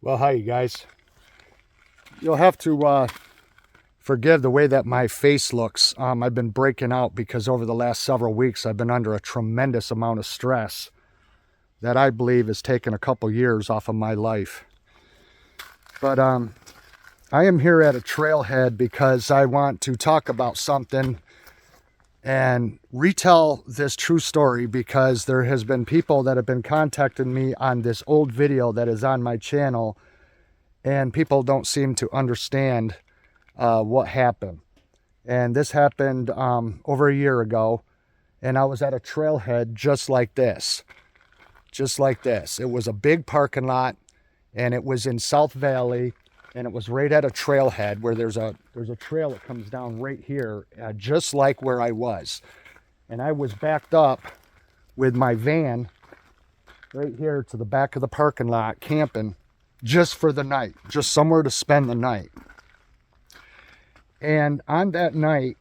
Well, hi, you guys. You'll have to forgive the way that my face looks. I've been breaking out because over the last several weeks I've been under a tremendous amount of stress that I believe has taken a couple years off of my life. But I am here at a trailhead because I want to talk about something and retell this true story, because there has been people that have been contacting me on this old video that is on my channel, and people don't seem to understand what happened. And this happened over a year ago, and I was at a trailhead just like this. It was a big parking lot, and it was in South Valley, and it was right at a trailhead where there's a trail that comes down right here, just like where I was. And I was backed up with my van right here to the back of the parking lot, camping just for the night, just somewhere to spend the night. And on that night,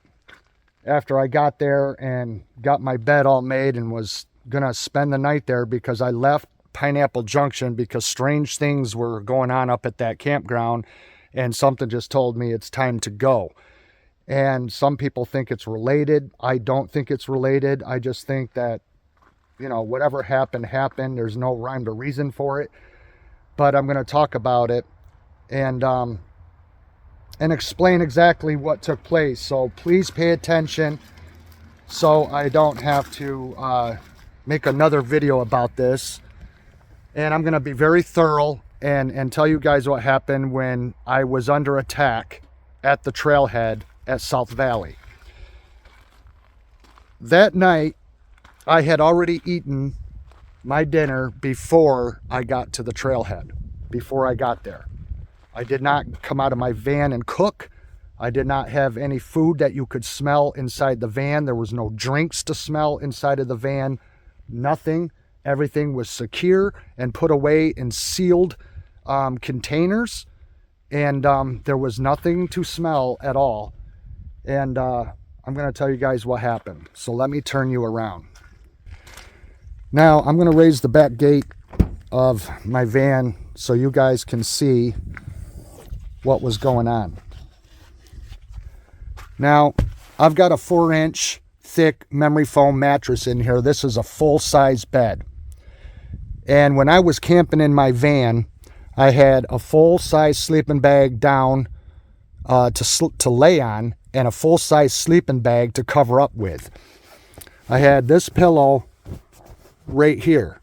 after I got there and got my bed all made and was gonna spend the night there, because I left Pineapple Junction because strange things were going on up at that campground, and something just told me it's time to go. And some people think it's related. I don't think it's related. I just think that, whatever happened. There's no rhyme or reason for it. But I'm going to talk about it and explain exactly what took place. So please pay attention so I don't have to make another video about this. And I'm going to be very thorough and tell you guys what happened when I was under attack at the trailhead at South Valley. That night, I had already eaten my dinner before I got to the trailhead, before I got there. I did not come out of my van and cook. I did not have any food that you could smell inside the van. There was no drinks to smell inside of the van, nothing. Everything was secure and put away in sealed containers, and there was nothing to smell at all. And I'm going to tell you guys what happened. So let me turn you around. Now I'm going to raise the back gate of my van so you guys can see what was going on. Now, I've got a 4-inch thick memory foam mattress in here. This is a full-size bed. And when I was camping in my van, I had a full-size sleeping bag down to lay on, and a full-size sleeping bag to cover up with. I had this pillow right here.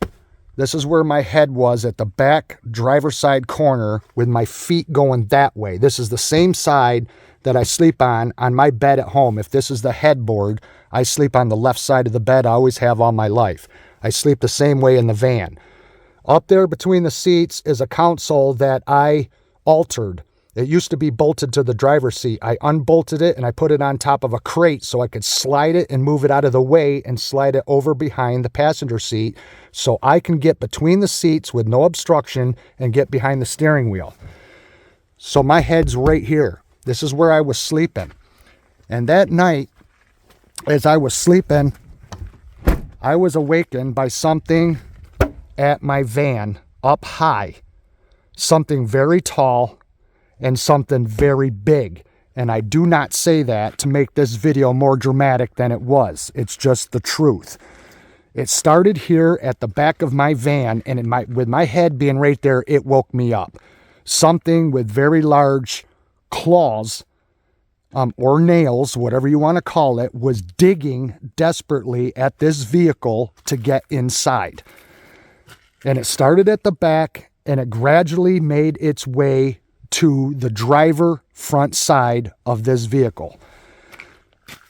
This is where my head was, at the back driver's side corner, with my feet going that way. This is the same side that I sleep on my bed at home. If this is the headboard, I sleep on the left side of the bed. I always have all my life. I sleep the same way in the van. Up there between the seats is a console that I altered. It used to be bolted to the driver's seat. I unbolted it and I put it on top of a crate so I could slide it and move it out of the way and slide it over behind the passenger seat so I can get between the seats with no obstruction and get behind the steering wheel. So my head's right here. This is where I was sleeping. And that night, as I was sleeping, I was awakened by something at my van up high. Something very tall and something very big. And I do not say that to make this video more dramatic than it was. It's just the truth. It started here at the back of my van, and with my head being right there, it woke me up. Something with very large claws or nails, whatever you want to call it, was digging desperately at this vehicle to get inside. And it started at the back, and it gradually made its way to the driver front side of this vehicle.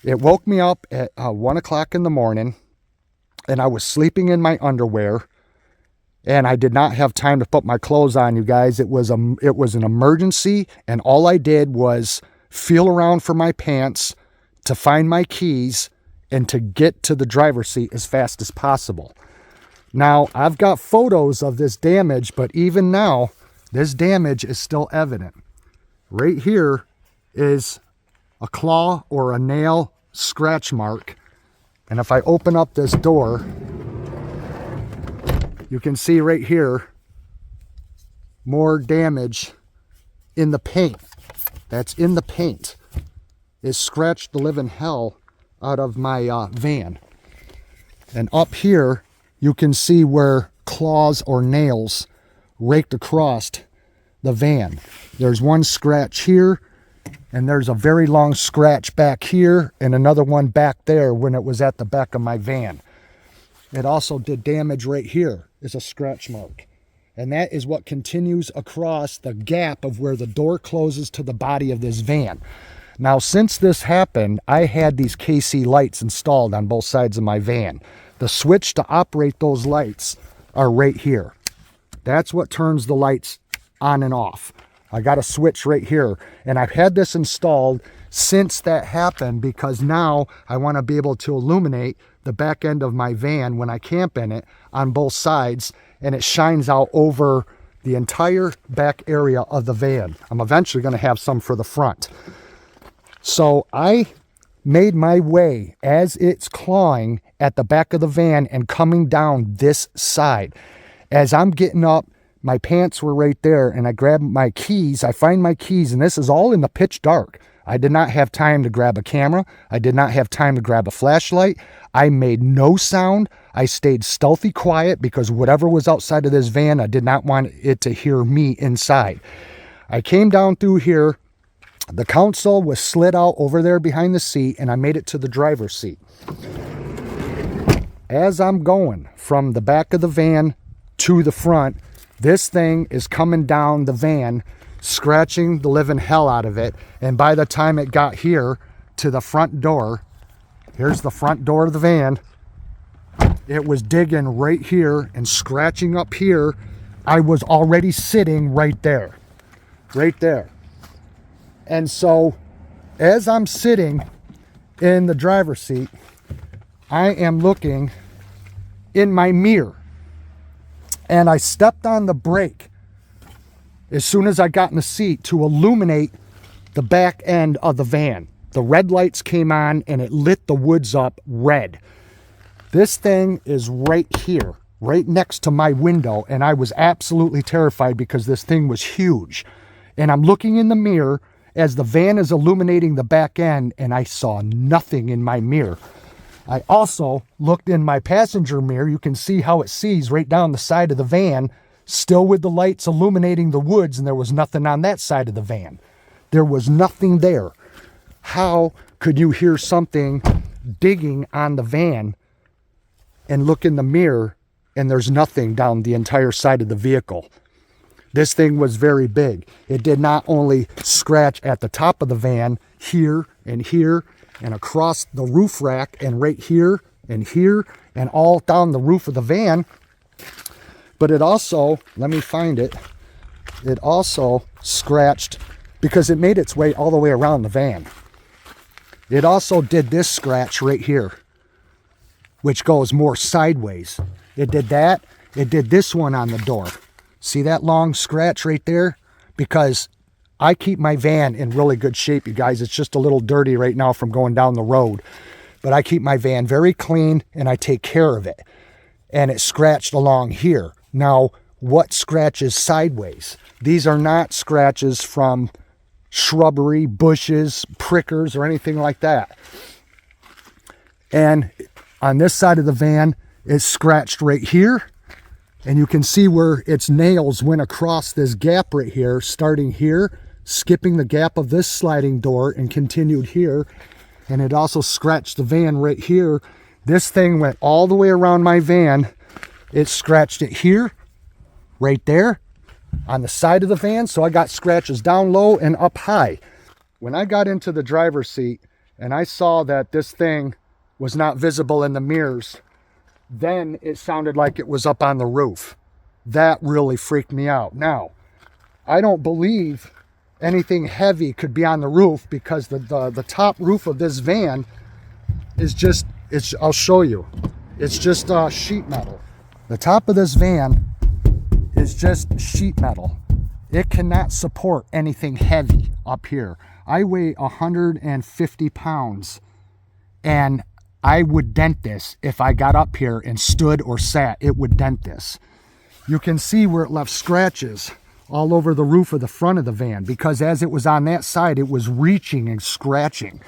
It woke me up at 1 o'clock in the morning, and I was sleeping in my underwear, and I did not have time to put my clothes on, you guys. It was an emergency, and all I did was feel around for my pants to find my keys and to get to the driver's seat as fast as possible. Now, I've got photos of this damage, but even now, this damage is still evident. Right here is a claw or a nail scratch mark. And if I open up this door, you can see right here more damage in the paint. That's in the paint. It scratched the living hell out of my van. And up here, you can see where claws or nails raked across the van. There's one scratch here, and there's a very long scratch back here, and another one back there when it was at the back of my van. It also did damage right here, is a scratch mark. And that is what continues across the gap of where the door closes to the body of this van. Now, since this happened, I had these KC lights installed on both sides of my van. The switch to operate those lights are right here. That's what turns the lights on and off. I got a switch right here, and I've had this installed since that happened because now I want to be able to illuminate the back end of my van when I camp in it on both sides, and it shines out over the entire back area of the van. I'm eventually going to have some for the front. So I made my way as it's clawing at the back of the van and coming down this side. As I'm getting up, my pants were right there, and I grabbed my keys. I find my keys, and this is all in the pitch dark. I did not have time to grab a camera. I did not have time to grab a flashlight. I made no sound. I stayed stealthy quiet because whatever was outside of this van, I did not want it to hear me inside. I came down through here. The console was slid out over there behind the seat, and I made it to the driver's seat. As I'm going from the back of the van to the front, this thing is coming down the van, scratching the living hell out of it. And by the time it got here to the front door, here's the front door of the van, it was digging right here and scratching up here. I was already sitting right there. And so as I'm sitting in the driver's seat, I am looking in my mirror. And I stepped on the brake as soon as I got in the seat to illuminate the back end of the van. The red lights came on and it lit the woods up red. This thing is right here, right next to my window, and I was absolutely terrified because this thing was huge. And I'm looking in the mirror as the van is illuminating the back end, and I saw nothing in my mirror. I also looked in my passenger mirror. You can see how it sees right down the side of the van, still with the lights illuminating the woods, and there was nothing on that side of the van. There was nothing there. How could you hear something digging on the van and look in the mirror and there's nothing down the entire side of the vehicle? This thing was very big. It did not only scratch at the top of the van, here and across the roof rack and right here and all down the roof of the van, but it also, let me find it, it also scratched because it made its way all the way around the van. It also did this scratch right here, which goes more sideways. It did that. It did this one on the door. See that long scratch right there? Because I keep my van in really good shape, you guys. It's just a little dirty right now from going down the road. But I keep my van very clean and I take care of it. And it scratched along here. Now, what scratches sideways? These are not scratches from shrubbery, bushes, prickers, or anything like that. And on this side of the van, it's scratched right here. And you can see where its nails went across this gap right here, starting here, skipping the gap of this sliding door and continued here. And it also scratched the van right here. This thing went all the way around my van. It scratched it here, right there, on the side of the van. So I got scratches down low and up high. When I got into the driver's seat and I saw that this thing was not visible in the mirrors, then it sounded like it was up on the roof. That really freaked me out. Now, I don't believe anything heavy could be on the roof because the top roof of this van is just, I'll show you. It's just sheet metal. The top of this van is just sheet metal. It cannot support anything heavy up here. I weigh 150 pounds and I would dent this. If I got up here and stood or sat, it would dent this. You can see where it left scratches all over the roof of the front of the van, because as it was on that side, it was reaching and scratching.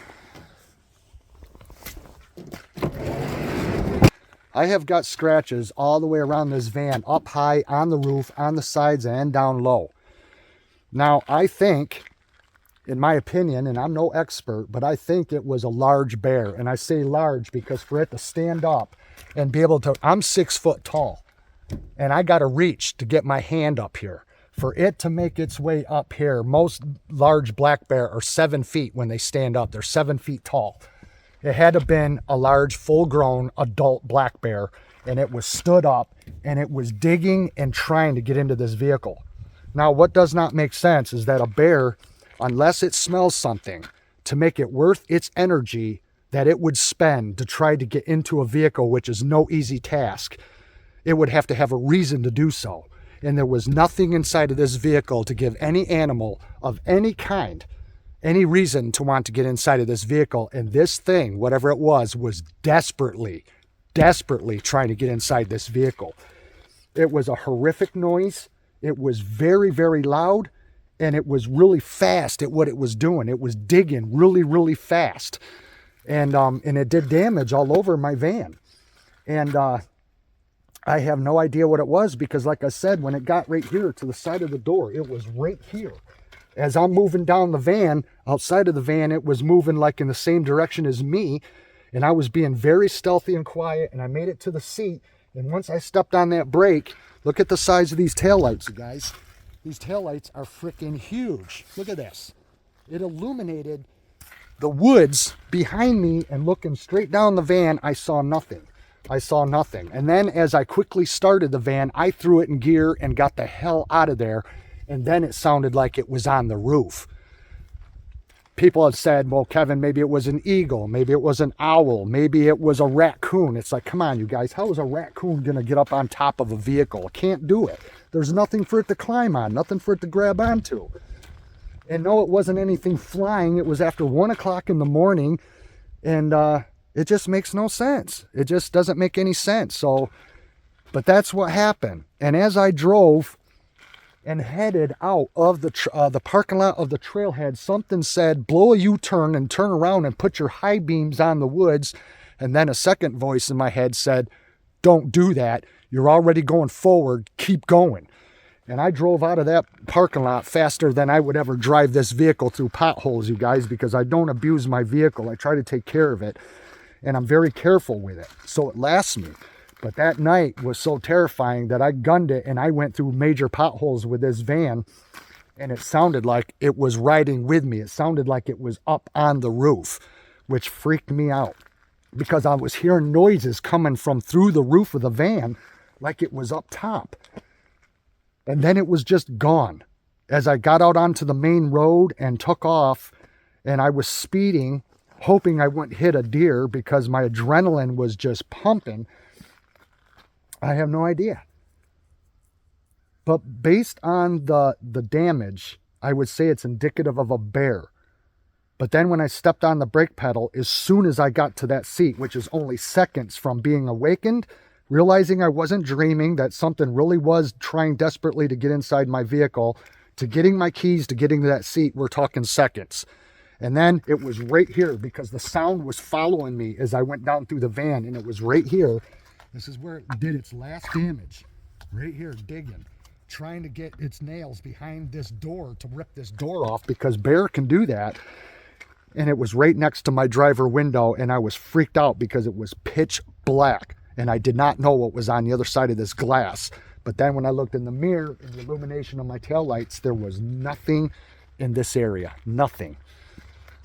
I have got scratches all the way around this van, up high, on the roof, on the sides, and down low. Now, I think, in my opinion, and I'm no expert, but I think it was a large bear. And I say large because for it to stand up and be able to, I'm 6 foot tall, and I got to reach to get my hand up here. For it to make its way up here, most large black bear are 7 feet when they stand up. They're 7 feet tall. It had to have been a large, full-grown adult black bear, and it was stood up, and it was digging and trying to get into this vehicle. Now, what does not make sense is that a bear, unless it smells something, to make it worth its energy that it would spend to try to get into a vehicle, which is no easy task, it would have to have a reason to do so. And there was nothing inside of this vehicle to give any animal of any kind any reason to want to get inside of this vehicle. And this thing, whatever it was desperately trying to get inside this vehicle. It was a horrific noise. It was very, very loud, and it was really fast at what it was doing. It was digging really, really fast. And it did damage all over my van. And I have no idea what it was, because like I said, when it got right here to the side of the door, it was right here. As I'm moving down the van, outside of the van, it was moving like in the same direction as me. And I was being very stealthy and quiet, and I made it to the seat. And once I stepped on that brake, look at the size of these taillights, you guys. These taillights are freaking huge. Look at this. It illuminated the woods behind me, and looking straight down the van, I saw nothing. I saw nothing. And then as I quickly started the van, I threw it in gear and got the hell out of there. And then it sounded like it was on the roof. People have said, well, Kevin, maybe it was an eagle. Maybe it was an owl. Maybe it was a raccoon. It's like, come on, you guys. How is a raccoon going to get up on top of a vehicle? It can't do it. There's nothing for it to climb on, nothing for it to grab onto. And no, it wasn't anything flying. It was after 1 o'clock in the morning. And it just makes no sense. It just doesn't make any sense. So, but that's what happened. And as I drove and headed out of the parking lot of the Trailhead, something said, blow a U-turn and turn around and put your high beams on the woods. And then a second voice in my head said, don't do that. You're already going forward. Keep going. And I drove out of that parking lot faster than I would ever drive this vehicle through potholes, you guys, because I don't abuse my vehicle. I try to take care of it, and I'm very careful with it, so it lasts me. But that night was so terrifying that I gunned it, and I went through major potholes with this van, and it sounded like it was riding with me. It sounded like it was up on the roof, which freaked me out, because I was hearing noises coming from through the roof of the van like it was up top. And then it was just gone. As I got out onto the main road and took off, and I was speeding, hoping I wouldn't hit a deer because my adrenaline was just pumping, I have no idea. But based on the damage, I would say it's indicative of a bear. But then when I stepped on the brake pedal, as soon as I got to that seat, which is only seconds from being awakened, realizing I wasn't dreaming, that something really was trying desperately to get inside my vehicle, to getting my keys, to getting to that seat, we're talking seconds. And then it was right here, because the sound was following me as I went down through the van, and it was right here. This is where it did its last damage. Right here, digging, trying to get its nails behind this door to rip this door off, because bear can do that. And it was right next to my driver window, and I was freaked out because it was pitch black. And I did not know what was on the other side of this glass. But then when I looked in the mirror, in the illumination of my taillights, there was nothing in this area. Nothing.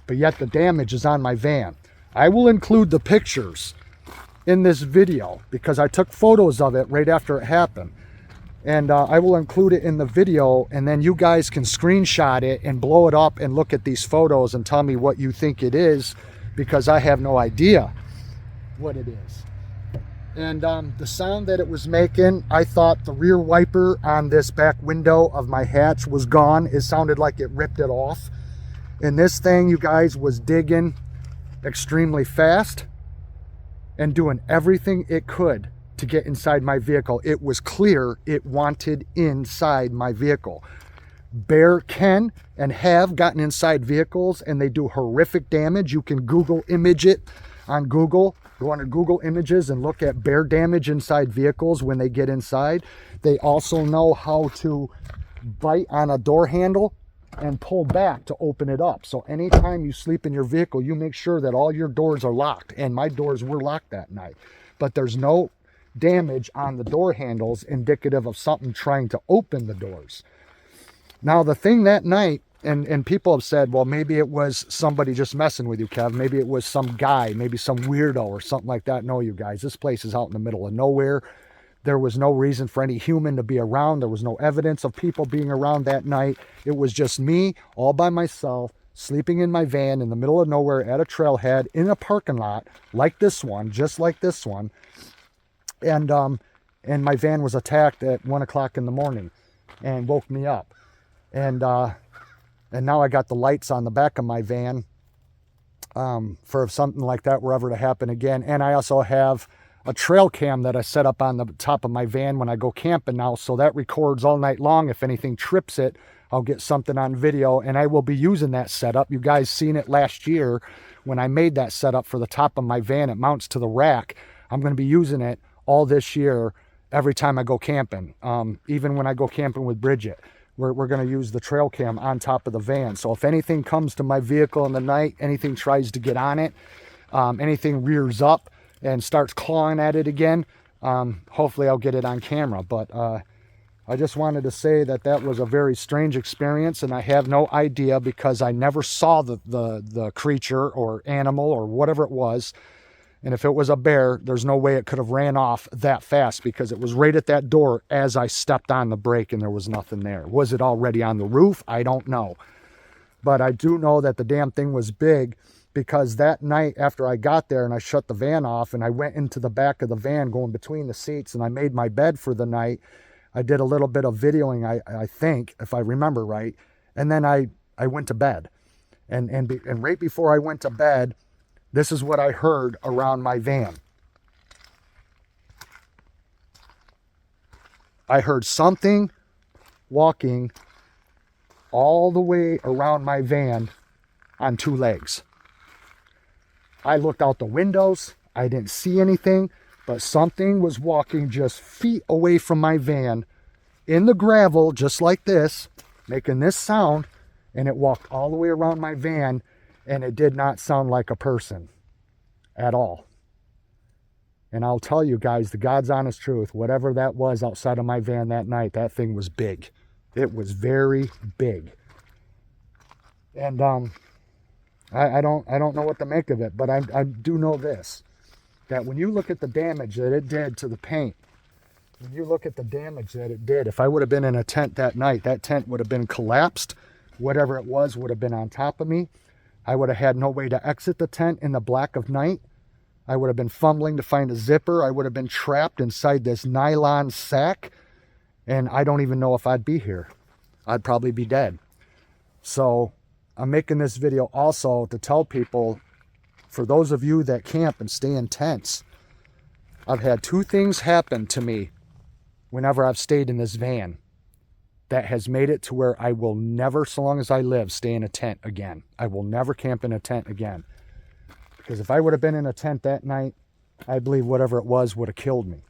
But yet the damage is on my van. I will include the pictures in this video, because I took photos of it right after it happened. And I will include it in the video, and then you guys can screenshot it and blow it up and look at these photos and tell me what you think it is, because I have no idea what it is. And the sound that it was making, I thought the rear wiper on this back window of my hatch was gone. It sounded like it ripped it off. And this thing, you guys, was digging extremely fast and doing everything it could to get inside my vehicle. It was clear it wanted inside my vehicle. Bear can and have gotten inside vehicles, and they do horrific damage. You can Google image it on Google. Go on to Google Images and look at bear damage inside vehicles when they get inside. They also know how to bite on a door handle and pull back to open it up. So anytime you sleep in your vehicle, you make sure that all your doors are locked. And my doors were locked that night. But there's no damage on the door handles indicative of something trying to open the doors. Now, the thing that night, and people have said, well, maybe it was somebody just messing with you, Kev. Maybe it was some guy, maybe some weirdo or something like that. No, you guys, this place is out in the middle of nowhere. There was no reason for any human to be around. There was no evidence of people being around that night. It was just me all by myself, sleeping in my van in the middle of nowhere at a trailhead in a parking lot like this one, just like this one. And my van was attacked at 1 o'clock in the morning and woke me up. And now I got the lights on the back of my van for if something like that were ever to happen again. And I also have a trail cam that I set up on the top of my van when I go camping now. So that records all night long. If anything trips it, I'll get something on video, and I will be using that setup. You guys seen it last year when I made that setup for the top of my van. It mounts to the rack. I'm going to be using it all this year every time I go camping. Even when I go camping with Bridget, we're going to use the trail cam on top of the van. So if anything comes to my vehicle in the night, anything tries to get on it, anything rears up and starts clawing at it again, hopefully I'll get it on camera. But I just wanted to say that was a very strange experience, and I have no idea because I never saw the creature or animal or whatever it was. And if it was a bear, there's no way it could have ran off that fast because it was right at that door as I stepped on the brake and there was nothing there. Was it already on the roof? I don't know. But I do know that the damn thing was big, because that night after I got there and I shut the van off and I went into the back of the van going between the seats and I made my bed for the night, I did a little bit of videoing, I think, if I remember right. And then I went to bed. And right before I went to bed, this is what I heard around my van. I heard something walking all the way around my van on two legs. I looked out the windows. I didn't see anything, but something was walking just feet away from my van in the gravel, just like this, making this sound, and it walked all the way around my van, and it did not sound like a person at all. And I'll tell you guys, the God's honest truth, whatever that was outside of my van that night, that thing was big. It was very big. And I don't know what to make of it, but I do know this, that when you look at the damage that it did to the paint, when you look at the damage that it did, if I would have been in a tent that night, that tent would have been collapsed. Whatever it was would have been on top of me. I would have had no way to exit the tent in the black of night. I would have been fumbling to find a zipper. I would have been trapped inside this nylon sack, and I don't even know if I'd be here. I'd probably be dead. So I'm making this video also to tell people, for those of you that camp and stay in tents, I've had two things happen to me whenever I've stayed in this van that has made it to where I will never, so long as I live, stay in a tent again. I will never camp in a tent again. Because if I would have been in a tent that night, I believe whatever it was would have killed me.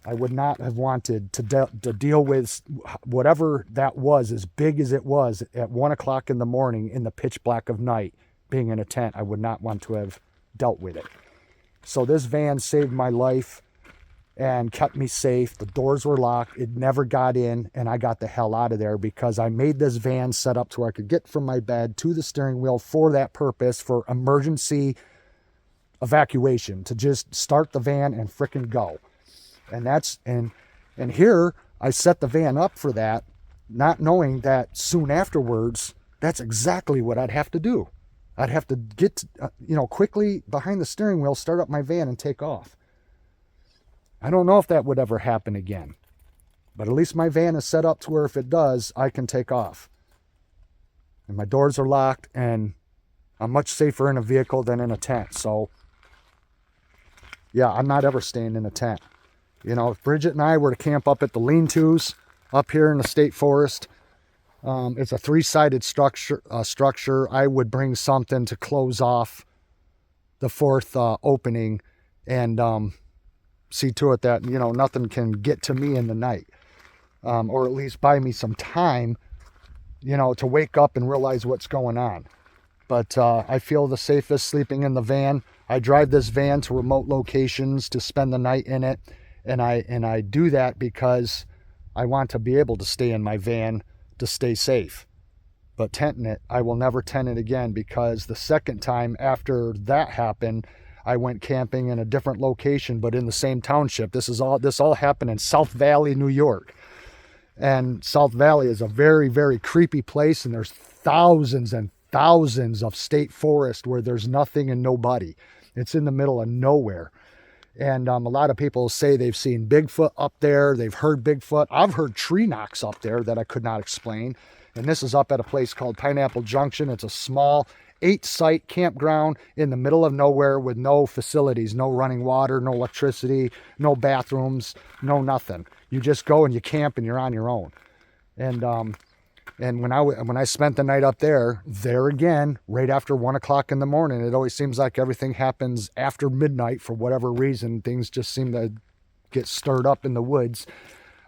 I would not have wanted to deal with whatever that was, as big as it was, at 1 o'clock in the morning in the pitch black of night, being in a tent. I would not want to have dealt with it. So this van saved my life and kept me safe. The doors were locked. It never got in, and I got the hell out of there because I made this van set up to where I could get from my bed to the steering wheel for that purpose, for emergency evacuation, to just start the van and frickin' go. And that's, and here I set the van up for that, not knowing that soon afterwards, that's exactly what I'd have to do. I'd have to get, quickly behind the steering wheel, start up my van and take off. I don't know if that would ever happen again, but at least my van is set up to where if it does, I can take off. And my doors are locked, and I'm much safer in a vehicle than in a tent. So yeah, I'm not ever staying in a tent. You know, if Bridget and I were to camp up at the lean-tos up here in the state forest, it's a 3-sided structure. I would bring something to close off the 4th opening and see to it that, you know, nothing can get to me in the night, or at least buy me some time, you know, to wake up and realize what's going on. But I feel the safest sleeping in the van. I drive this van to remote locations to spend the night in it, and I do that because I want to be able to stay in my van to stay safe. But tenting it, I will never tent it again, because the second time after that happened, I went camping in a different location, but in the same township. This all happened in South Valley, New York. And South Valley is a very, very creepy place, and there's thousands and thousands of state forest where there's nothing and nobody. It's in the middle of nowhere. And a lot of people say they've seen Bigfoot up there. They've heard Bigfoot. I've heard tree knocks up there that I could not explain. And this is up at a place called Pineapple Junction. It's a small 8-site campground in the middle of nowhere with no facilities, no running water, no electricity, no bathrooms, no nothing. You just go and you camp and you're on your own. And when I spent the night up there again, right after 1 o'clock in the morning, it always seems like everything happens after midnight for whatever reason. Things just seem to get stirred up in the woods.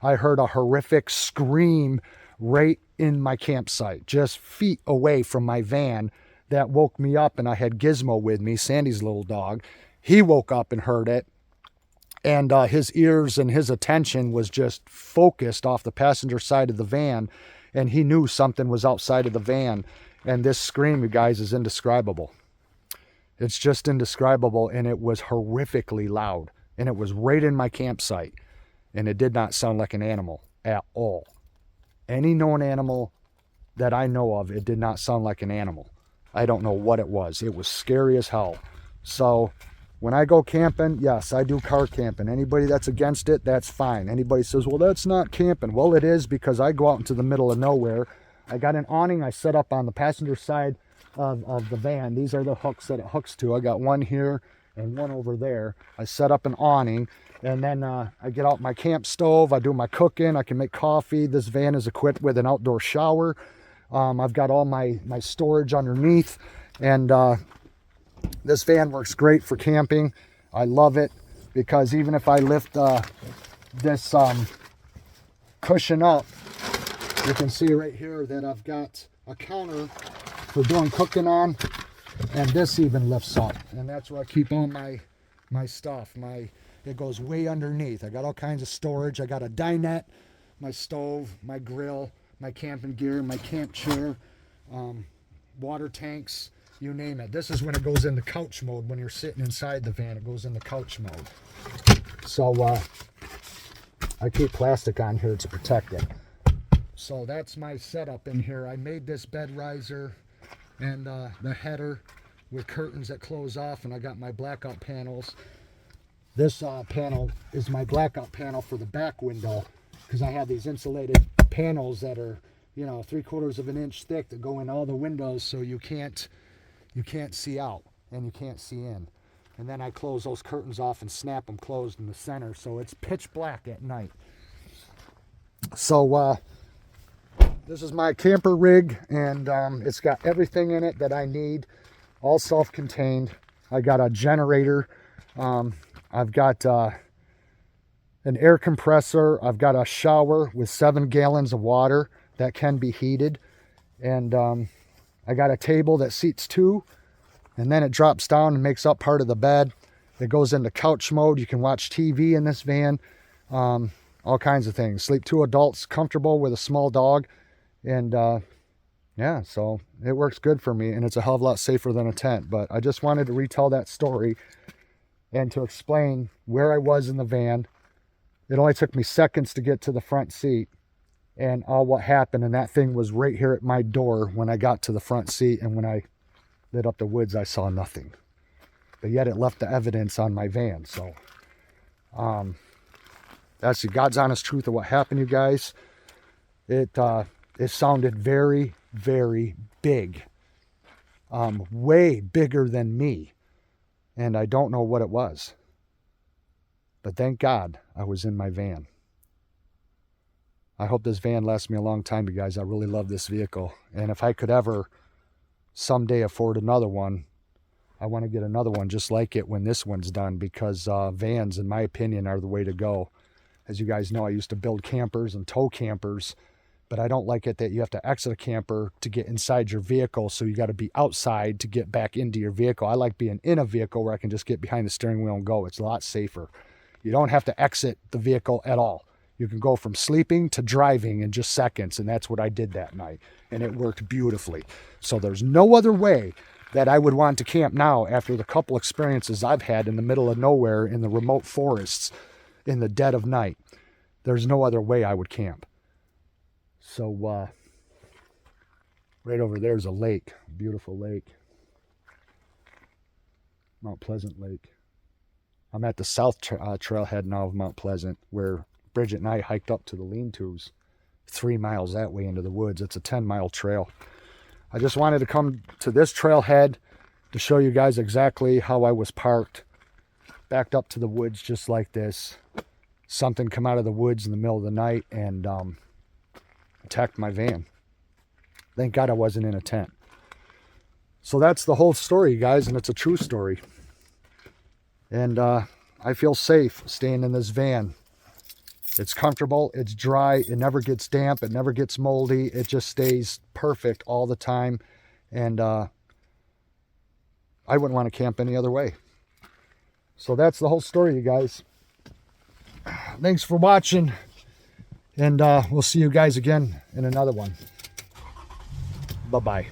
I heard a horrific scream right in my campsite, just feet away from my van, that woke me up. And I had Gizmo with me, Sandy's little dog. He woke up and heard it. And his ears and his attention was just focused off the passenger side of the van. And he knew something was outside of the van. And this scream, you guys, is indescribable. It's just indescribable. And it was horrifically loud. And it was right in my campsite. And it did not sound like an animal at all. Any known animal that I know of, it did not sound like an animal. I don't know what it was. It was scary as hell. So when I go camping, yes, I do car camping. Anybody that's against it, that's fine. Anybody says, well, that's not camping. Well, it is, because I go out into the middle of nowhere. I got an awning I set up on the passenger side of the van. These are the hooks that it hooks to. I got one here and one over there. I set up an awning, and then I get out my camp stove. I do my cooking. I can make coffee. This van is equipped with an outdoor shower. I've got all my storage underneath, and this van works great for camping. I love it, because even if I lift this cushion up, you can see right here that I've got a counter for doing cooking on, and this even lifts up, and that's where I keep all my stuff. It goes way underneath. I got all kinds of storage. I got a dinette, my stove, my grill, my camping gear, my camp chair, water tanks, you name it. This is when it goes into couch mode. When you're sitting inside the van, it goes into couch mode. So I keep plastic on here to protect it. So that's my setup in here. I made this bed riser and the header with curtains that close off, and I got my blackout panels. This panel is my blackout panel for the back window, because I have these insulated panels that are, 3/4 of an inch thick that go in all the windows, so you can't see out and you can't see in. And then I close those curtains off and snap them closed in the center, so it's pitch black at night. So this is my camper rig, and it's got everything in it that I need, all self-contained. I got a generator. I've got an air compressor. I've got a shower with 7 gallons of water that can be heated. And I got a table that seats 2, and then it drops down and makes up part of the bed. It goes into couch mode. You can watch TV in this van, all kinds of things. Sleep 2 adults, comfortable with a small dog. And yeah, so it works good for me, and it's a hell of a lot safer than a tent. But I just wanted to retell that story and to explain where I was in the van. It only took me seconds to get to the front seat and all what happened. And that thing was right here at my door when I got to the front seat. And when I lit up the woods, I saw nothing. But yet it left the evidence on my van. So that's the God's honest truth of what happened, you guys. It sounded very, very big. Way bigger than me. And I don't know what it was. But thank God I was in my van. I hope this van lasts me a long time, you guys. I really love this vehicle. And if I could ever someday afford another one, I want to get another one just like it when this one's done, because vans, in my opinion, are the way to go. As you guys know, I used to build campers and tow campers, but I don't like it that you have to exit a camper to get inside your vehicle, so you got to be outside to get back into your vehicle. I like being in a vehicle where I can just get behind the steering wheel and go. It's a lot safer. You don't have to exit the vehicle at all. You can go from sleeping to driving in just seconds, and that's what I did that night, and it worked beautifully. So there's no other way that I would want to camp now after the couple experiences I've had in the middle of nowhere in the remote forests in the dead of night. There's no other way I would camp. So right over there is a lake, beautiful lake, Mount Pleasant Lake. I'm at the south trailhead now of Mount Pleasant, where Bridget and I hiked up to the lean-tos 3 miles that way into the woods. It's a 10-mile trail. I just wanted to come to this trailhead to show you guys exactly how I was parked, backed up to the woods just like this. Something come out of the woods in the middle of the night and attacked my van. Thank God I wasn't in a tent. So that's the whole story, guys, and it's a true story. And I feel safe staying in this van. It's comfortable, it's dry, it never gets damp, it never gets moldy, it just stays perfect all the time. And I wouldn't want to camp any other way. So that's the whole story, you guys. Thanks for watching, and we'll see you guys again in another one. Bye-bye.